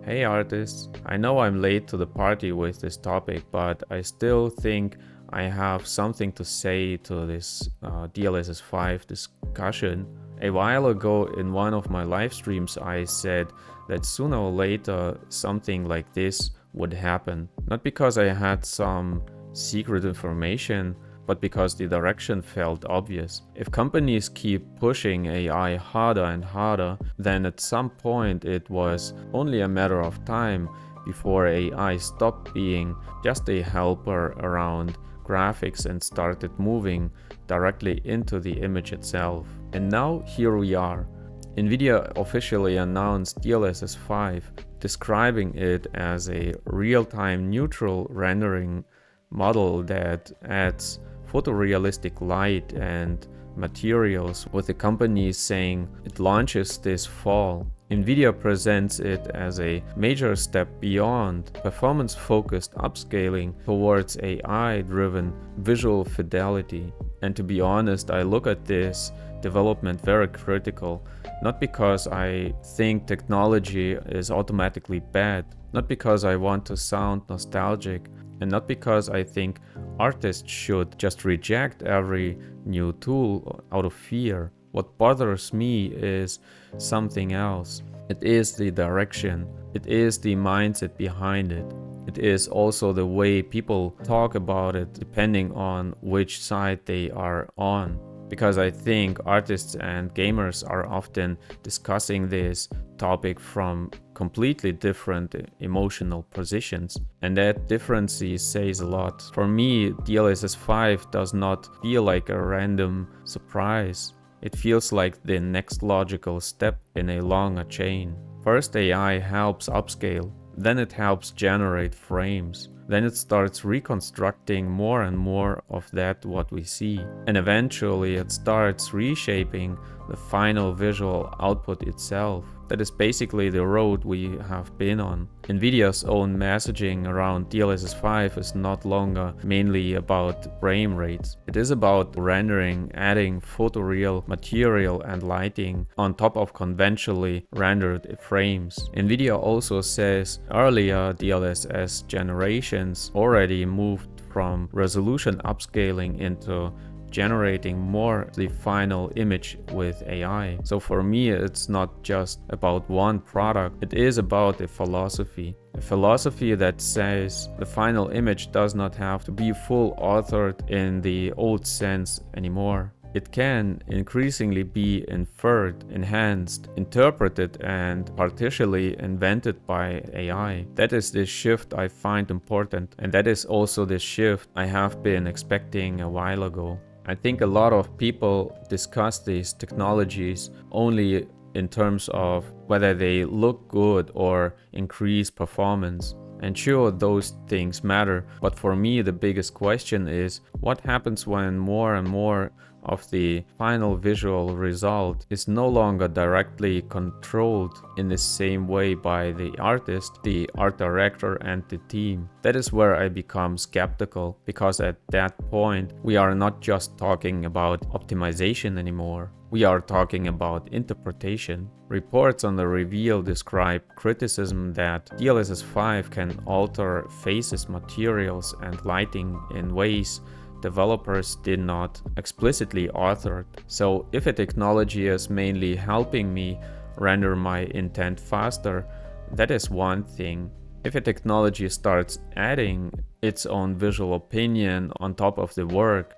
Hey artists, I know I'm late to the party with this topic, but I still think I have something to say to this DLSS 5 discussion. A while ago in one of my live streams, I said that sooner or later something like this would happen. Not because I had some secret information, but because the direction felt obvious. If companies keep pushing AI harder and harder, then at some point it was only a matter of time before AI stopped being just a helper around graphics and started moving directly into the image itself. And now here we are. NVIDIA officially announced DLSS 5, describing it as a real-time neutral rendering model that adds photorealistic light and materials, with the company saying it launches this fall. NVIDIA presents it as a major step beyond performance-focused upscaling towards AI-driven visual fidelity. And to be honest, I look at this development very critical, not because I think technology is automatically bad, not because I want to sound nostalgic, and not because I think artists should just reject every new tool out of fear. What bothers me is something else. It is the direction. It is the mindset behind it. It is also the way people talk about it depending on which side they are on. Because I think artists and gamers are often discussing this topic from completely different emotional positions, and that difference says a lot. For me, DLSS 5 does not feel like a random surprise. It feels like the next logical step in a longer chain. First, AI helps upscale, then it helps generate frames. Then it starts reconstructing more and more of that what we see. And eventually it starts reshaping the final visual output itself. That is basically the road we have been on. NVIDIA's own messaging around DLSS 5 is not longer mainly about frame rates. It is about rendering, adding photoreal material and lighting on top of conventionally rendered frames. NVIDIA also says earlier DLSS generations already moved from resolution upscaling into generating more the final image with AI. So for me, it's not just about one product, it is about a philosophy that says the final image does not have to be full authored in the old sense anymore. It can increasingly be inferred, enhanced, interpreted, and partially invented by AI. That is the shift I find important, and that is also the shift I have been expecting a while ago. I think a lot of people discuss these technologies only in terms of whether they look good or increase performance. And sure, those things matter, but for me the biggest question is what happens when more and more of the final visual result is no longer directly controlled in the same way by the artist, the art director, and the team. That is where I become skeptical, because at that point we are not just talking about optimization anymore. We are talking about interpretation. Reports on the reveal describe criticism that DLSS 5 can alter faces, materials, and lighting in ways developers did not explicitly author. So if a technology is mainly helping me render my intent faster, that is one thing. If a technology starts adding its own visual opinion on top of the work,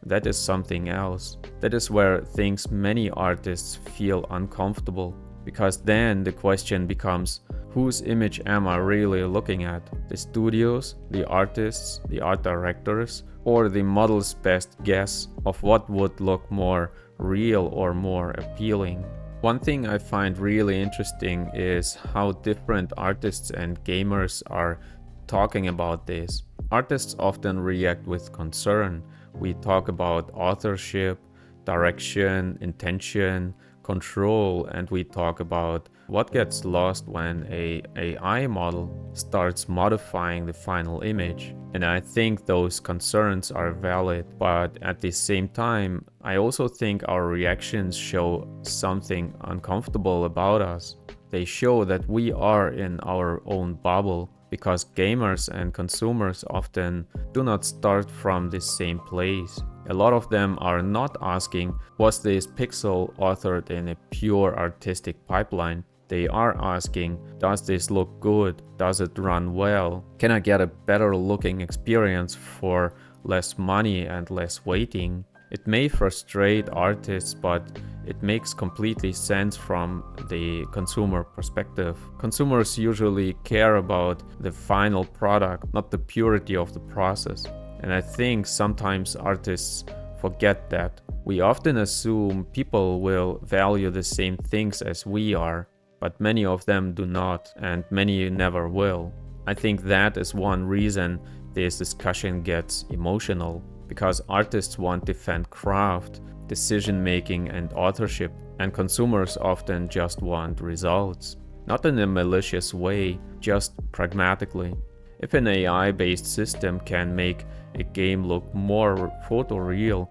that is something else. That is where things many artists feel uncomfortable, because then the question becomes, whose image am I really looking at? The studios, the artists, the art directors, or the model's best guess of what would look more real or more appealing? One thing I find really interesting is how different artists and gamers are talking about this. Artists often react with concern. We talk about authorship, direction, intention, control, and we talk about what gets lost when an AI model starts modifying the final image. And I think those concerns are valid, but at the same time, I also think our reactions show something uncomfortable about us. They show that we are in our own bubble, because gamers and consumers often do not start from the same place. A lot of them are not asking, was this pixel authored in a pure artistic pipeline? They are asking, does this look good? Does it run well? Can I get a better looking experience for less money and less waiting? It may frustrate artists, but it makes completely sense from the consumer perspective. Consumers usually care about the final product, not the purity of the process. And I think sometimes artists forget that. We often assume people will value the same things as we are, but many of them do not, and many never will. I think that is one reason this discussion gets emotional, because artists want to defend craft, decision making, and authorship, and consumers often just want results. Not in a malicious way, just pragmatically. If an AI-based system can make a game look more photoreal,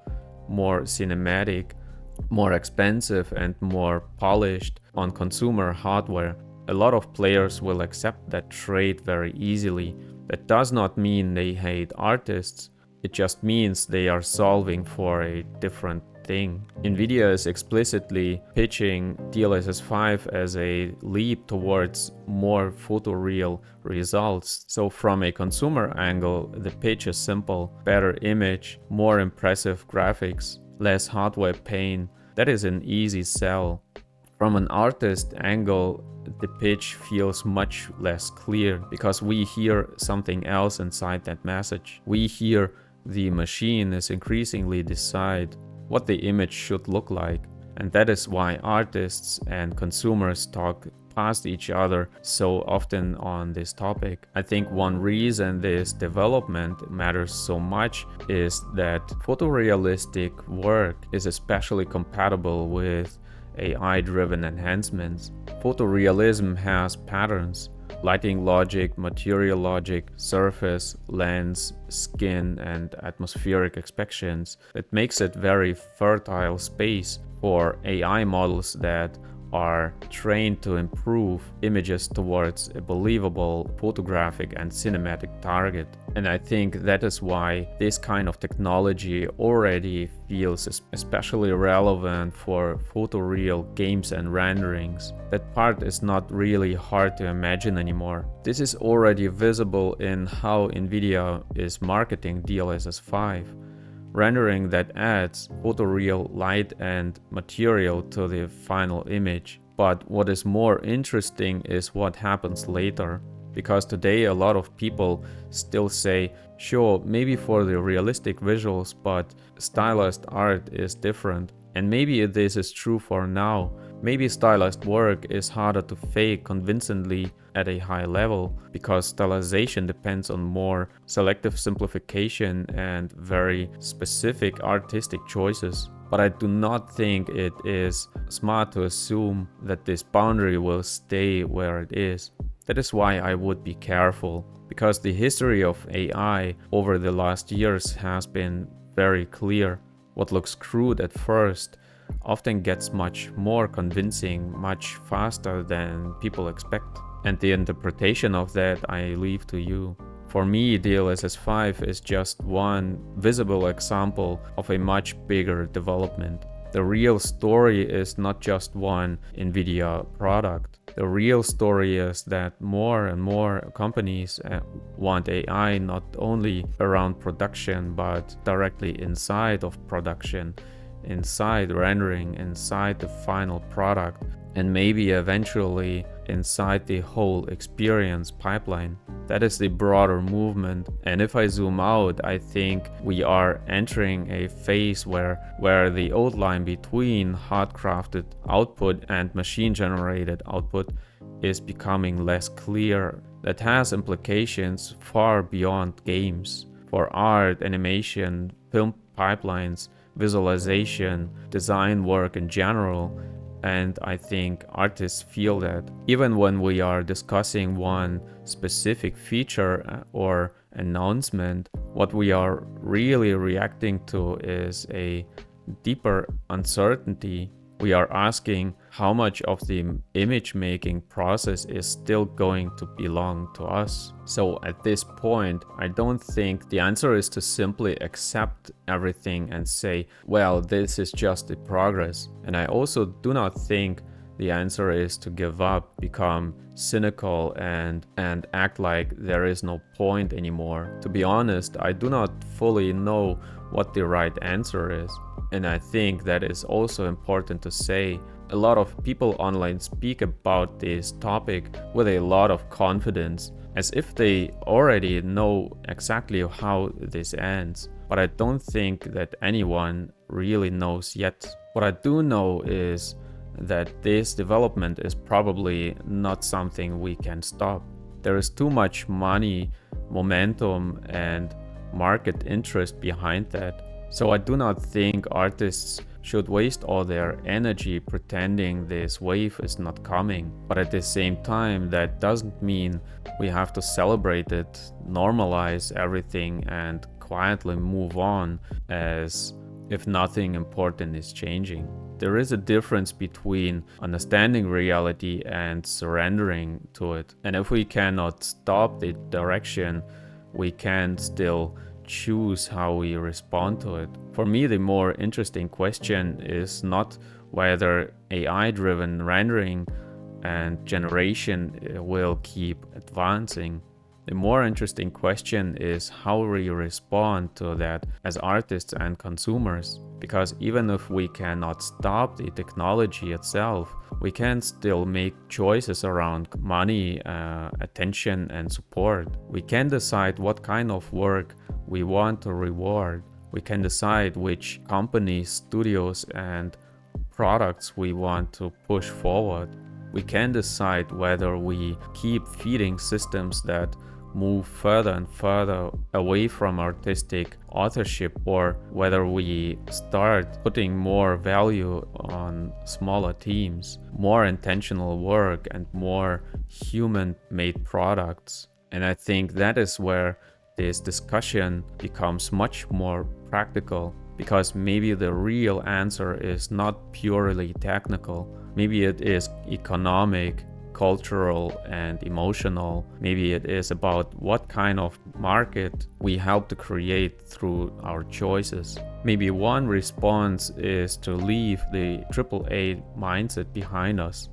more cinematic, more expensive, and more polished on consumer hardware, a lot of players will accept that trade very easily. That does not mean they hate artists, it just means they are solving for a different thing. NVIDIA is explicitly pitching DLSS 5 as a leap towards more photoreal results. So from a consumer angle, the pitch is simple: better image, more impressive graphics, less hardware pain. That is an easy sell. From an artist angle, the pitch feels much less clear, because we hear something else inside that message. We hear the machine is increasingly decide what the image should look like. And that is why artists and consumers talk past each other so often on this topic. I think one reason this development matters so much is that photorealistic work is especially compatible with AI-driven enhancements. Photorealism has patterns: lighting logic, material logic, surface, lens, skin, and atmospheric inspections. That makes it very fertile space for AI models that are trained to improve images towards a believable photographic and cinematic target. And I think that is why this kind of technology already feels especially relevant for photoreal games and renderings. That part is not really hard to imagine anymore. This is already visible in how NVIDIA is marketing DLSS 5. Rendering that adds photoreal light and material to the final image. But what is more interesting is what happens later, because today a lot of people still say, sure, maybe for the realistic visuals, but stylized art is different. And maybe this is true for now. Maybe stylized work is harder to fake convincingly at a high level, because stylization depends on more selective simplification and very specific artistic choices. But I do not think it is smart to assume that this boundary will stay where it is. That is why I would be careful, because the history of AI over the last years has been very clear. What looks crude at first often gets much more convincing much faster than people expect. And the interpretation of that I leave to you. For me, DLSS 5 is just one visible example of a much bigger development. The real story is not just one NVIDIA product. The real story is that more and more companies want AI not only around production, but directly inside of production, inside rendering, inside the final product, and maybe eventually inside the whole experience pipeline. That is the broader movement. And if I zoom out, I think we are entering a phase where the old line between hard-crafted output and machine-generated output is becoming less clear. That has implications far beyond games. For art, animation, film pipelines, visualization, design work in general. And I think artists feel that. Even when we are discussing one specific feature or announcement, what we are really reacting to is a deeper uncertainty. We are asking, how much of the image making process is still going to belong to us. So at this point, I don't think the answer is to simply accept everything and say, well, this is just the progress. And I also do not think the answer is to give up, become cynical, and act like there is no point anymore. To be honest, I do not fully know what the right answer is. And I think that is also important to say. A lot of people online speak about this topic with a lot of confidence, as if they already know exactly how this ends. But I don't think that anyone really knows yet. What I do know is that this development is probably not something we can stop. There is too much money, momentum, and market interest behind that. So I do not think artists should waste all their energy pretending this wave is not coming. But at the same time, that doesn't mean we have to celebrate it, normalize everything, and quietly move on as if nothing important is changing. There is a difference between understanding reality and surrendering to it. And if we cannot stop the direction, we can still choose how we respond to it. For me, the more interesting question is not whether AI-driven rendering and generation will keep advancing. The more interesting question is how we respond to that as artists and consumers. Because even if we cannot stop the technology itself, we can still make choices around money, attention, and support. We can decide what kind of work we want to reward. We can decide which companies, studios, and products we want to push forward. We can decide whether we keep feeding systems that move further and further away from artistic authorship, or whether we start putting more value on smaller teams, more intentional work, and more human-made products. And I think that is where this discussion becomes much more practical, because maybe the real answer is not purely technical. Maybe it is economic, cultural, and emotional. Maybe it is about what kind of market we help to create through our choices. Maybe one response is to leave the AAA mindset behind us.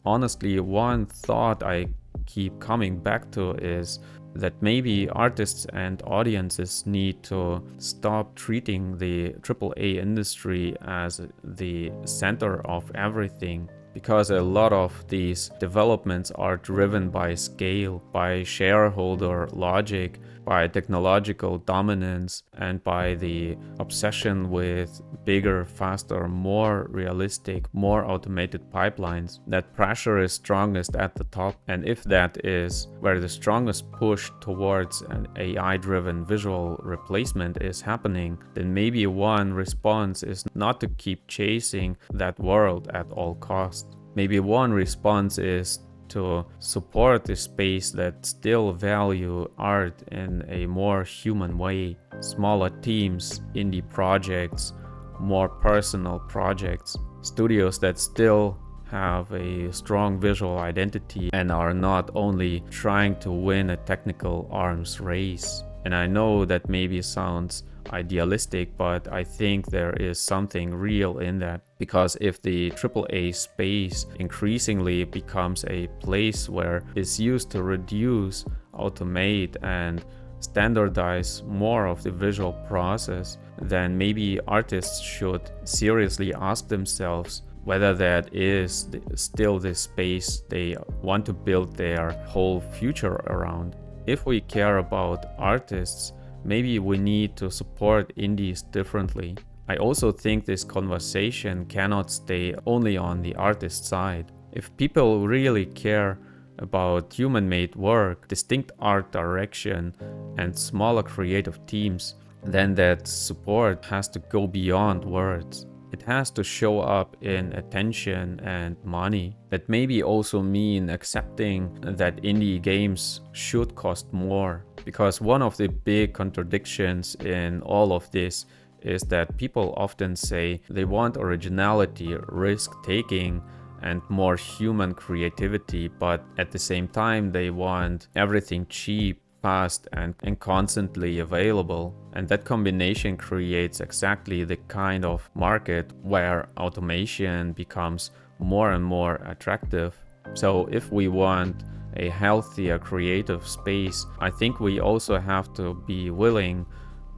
Honestly, one thought I keep coming back to is that maybe artists and audiences need to stop treating the AAA industry as the center of everything. Because a lot of these developments are driven by scale, by shareholder logic, by technological dominance, and by the obsession with bigger, faster, more realistic, more automated pipelines. That pressure is strongest at the top, and if that is where the strongest push towards an AI-driven visual replacement is happening, then maybe one response is not to keep chasing that world at all costs. Maybe one response is to support the space that still value art in a more human way. Smaller teams, indie projects, more personal projects, studios that still have a strong visual identity and are not only trying to win a technical arms race. And I know that maybe sounds idealistic, but I think there is something real in that. Because if the AAA space increasingly becomes a place where it's used to reduce, automate, and standardize more of the visual process, then maybe artists should seriously ask themselves whether that is still the space they want to build their whole future around. If we care about artists, maybe we need to support indies differently. I also think this conversation cannot stay only on the artist side. If people really care about human-made work, distinct art direction, and smaller creative teams, then that support has to go beyond words. It has to show up in attention and money. That maybe also mean accepting that indie games should cost more. Because one of the big contradictions in all of this is that people often say they want originality, risk-taking, and more human creativity, but at the same time they want everything cheap, fast, and constantly available. And that combination creates exactly the kind of market where automation becomes more and more attractive. So if we want a healthier creative space, I think we also have to be willing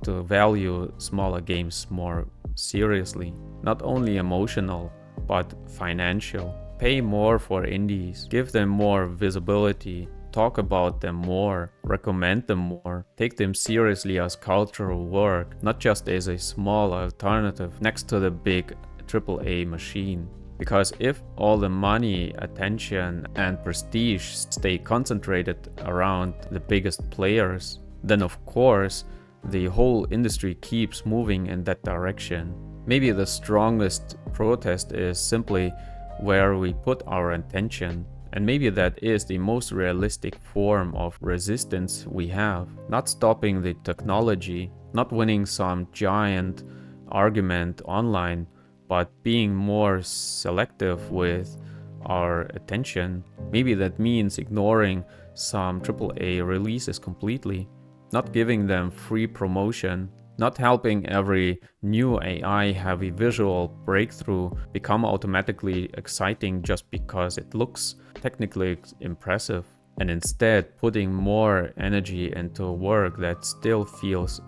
to value smaller games more seriously. Not only emotional, but financial. Pay more for indies, give them more visibility, talk about them more, recommend them more, take them seriously as cultural work, not just as a small alternative next to the big AAA machine. Because if all the money, attention, and prestige stay concentrated around the biggest players, then of course the whole industry keeps moving in that direction. Maybe the strongest protest is simply where we put our attention, and maybe that is the most realistic form of resistance we have. Not stopping the technology, not winning some giant argument online, but being more selective with our attention. Maybe that means ignoring some AAA releases completely, not giving them free promotion, not helping every new AI-heavy visual breakthrough become automatically exciting just because it looks technically impressive, and instead putting more energy into work that still feels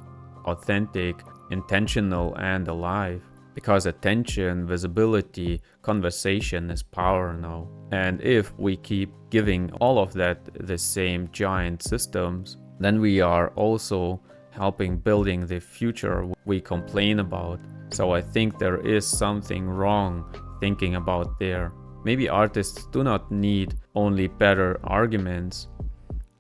authentic, intentional, and alive. Because attention, visibility, conversation is power now. And if we keep giving all of that the same giant systems, then we are also helping building the future we complain about. So I think there is something wrong thinking about there. Maybe artists do not need only better arguments.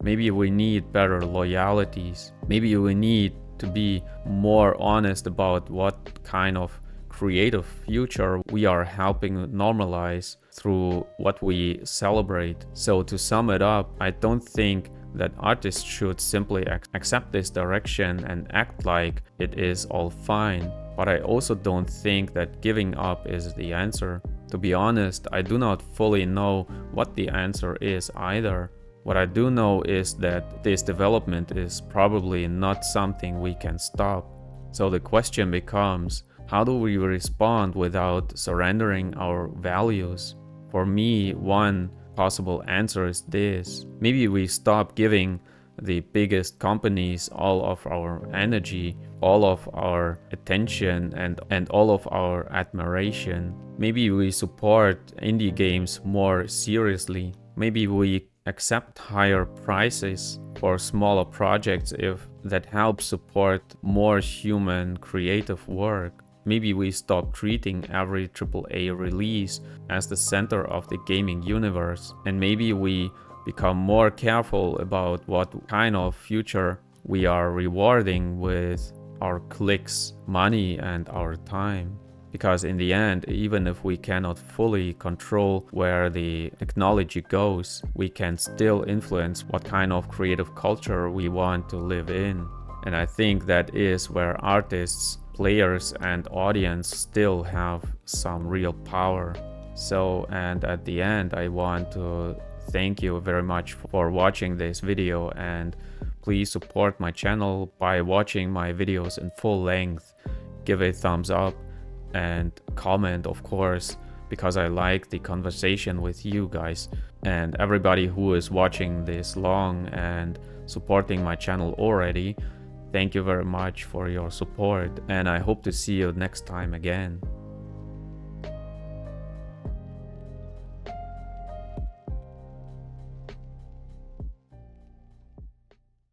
Maybe we need better loyalties. Maybe we need to be more honest about what kind of creative future we are helping normalize through what we celebrate. So to sum it up, I don't think that artists should simply accept this direction and act like it is all fine. But I also don't think that giving up is the answer. To be honest, I do not fully know what the answer is either. What I do know is that this development is probably not something we can stop. So the question becomes, how do we respond without surrendering our values? For me, one possible answer is this. Maybe we stop giving the biggest companies all of our energy, all of our attention, and all of our admiration. Maybe we support indie games more seriously. Maybe we accept higher prices for smaller projects if that helps support more human creative work. Maybe we stop treating every AAA release as the center of the gaming universe, and maybe we become more careful about what kind of future we are rewarding with our clicks, money, and our time. Because in the end, even if we cannot fully control where the technology goes, we can still influence what kind of creative culture we want to live in. And I think that is where artists, players, and audience still have some real power. So, and at the end, I want to thank you very much for watching this video, and please support my channel by watching my videos in full length. Give a thumbs up and comment, of course, because I like the conversation with you guys. And everybody who is watching this long and supporting my channel already, thank you very much for your support, and I hope to see you next time again.